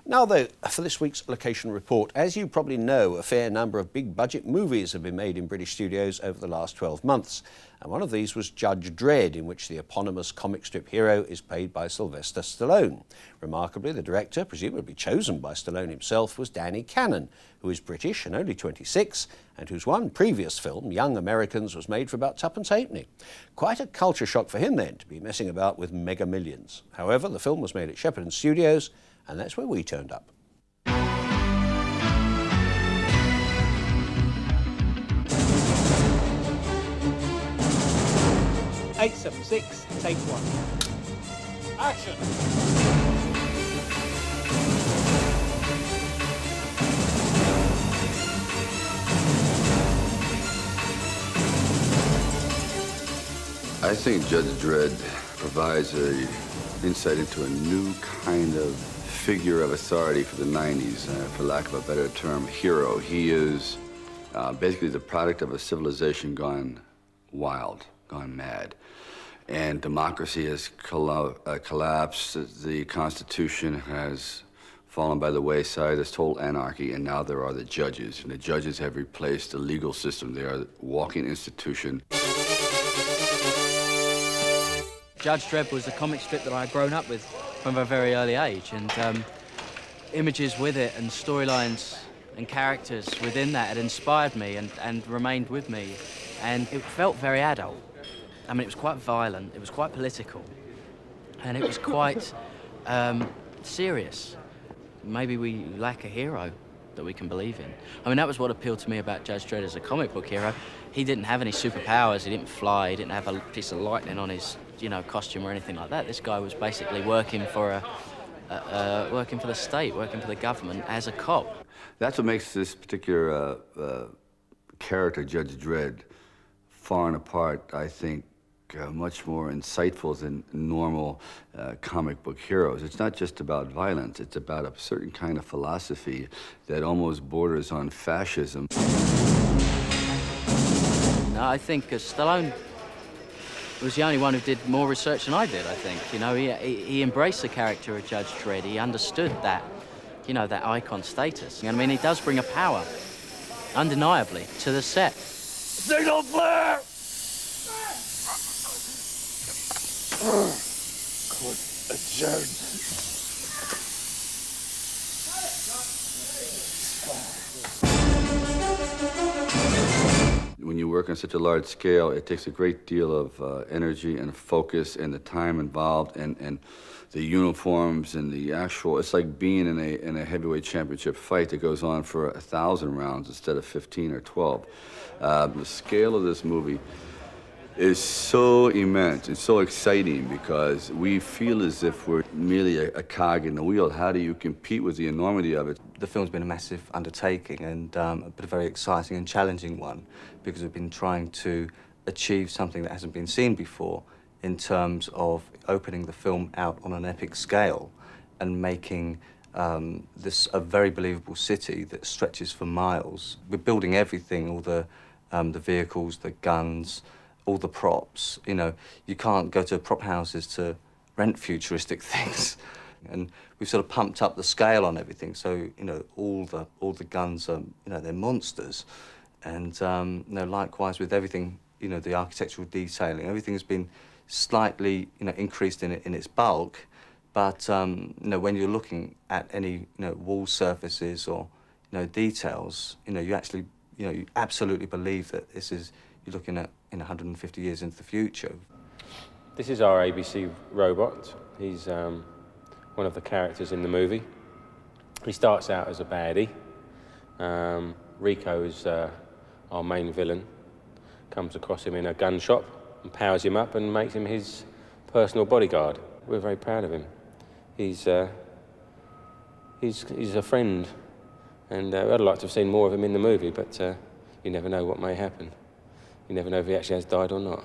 Now though, for this week's location report, as you probably know, a fair number of big budget movies have been made in British studios over the last 12 months. And one of these was Judge Dredd, in which the eponymous comic strip hero is played by Sylvester Stallone. Remarkably, the director, presumably chosen by Stallone himself, was Danny Cannon, who is British and only 26, and whose one previous film, Young Americans, was made for about twopence halfpenny. Quite a culture shock for him then, to be messing about with mega millions. However, the film was made at Shepperton Studios, and that's where we turned up. 876, take one. Action! I think Judge Dredd provides an insight into a new kind of figure of authority for the 90s, for lack of a better term, hero. He is basically the product of a civilization gone wild, gone mad. And democracy has collapsed, the Constitution has fallen by the wayside, there's total anarchy, and now there are the judges. And the judges have replaced the legal system. They are a walking institution. Judge Dredd was a comic strip that I had grown up with from a very early age, and images with it and storylines and characters within that had inspired me and remained with me, and it felt very adult. I mean, it was quite violent, it was quite political, and it was quite serious. Maybe we lack a hero that we can believe in. I mean, that was what appealed to me about Judge Dredd as a comic book hero. He didn't have any superpowers, he didn't fly, he didn't have a piece of lightning on his, costume or anything like that. This guy was basically working for working for the state, working for the government as a cop. That's what makes this particular character, Judge Dredd, far and apart, I think, much more insightful than normal comic book heroes. It's not just about violence, it's about a certain kind of philosophy that almost borders on fascism. No, I think Stallone was the only one who did more research than I did, I think. He embraced the character of Judge Dredd. He understood that, that icon status. I mean, he does bring a power, undeniably, to the set. Signal flare! Court adjourned. When you work on such a large scale, it takes a great deal of energy and focus and the time involved and the uniforms and the actual, it's like being in a heavyweight championship fight that goes on for 1,000 rounds instead of 15 or 12. The scale of this movie is so immense and so exciting because we feel as if we're merely a cog in the wheel. How do you compete with the enormity of it? The film's been a massive undertaking but a very exciting and challenging one because we've been trying to achieve something that hasn't been seen before in terms of opening the film out on an epic scale and making this a very believable city that stretches for miles. We're building everything, all the vehicles, the guns, all the props. You can't go to prop houses to rent futuristic things. And we've sort of pumped up the scale on everything. So, all the guns are, they're monsters. And, likewise with everything, the architectural detailing, everything has been slightly, increased in its bulk. But, when you're looking at any, wall surfaces or, details, you actually, you absolutely believe that you're looking at 150 years into the future. This is our ABC robot. He's one of the characters in the movie. He starts out as a baddie. Rico is our main villain. Comes across him in a gun shop and powers him up and makes him his personal bodyguard. We're very proud of him. He's a friend, and I'd like to have seen more of him in the movie, but you never know what may happen. You never know if he actually has died or not.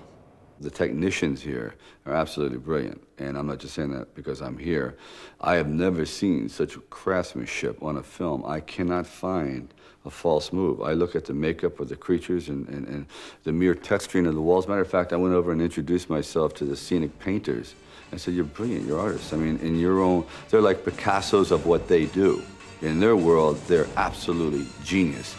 The technicians here are absolutely brilliant, and I'm not just saying that because I'm here. I have never seen such craftsmanship on a film. I cannot find a false move. I look at the makeup of the creatures and the mere texturing of the walls. Matter of fact, I went over and introduced myself to the scenic painters, I said, you're brilliant, you're artists. I mean, in your own, they're like Picassos of what they do. In their world, they're absolutely genius.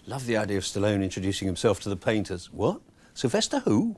Love the idea of Stallone introducing himself to the painters. What? Sylvester who?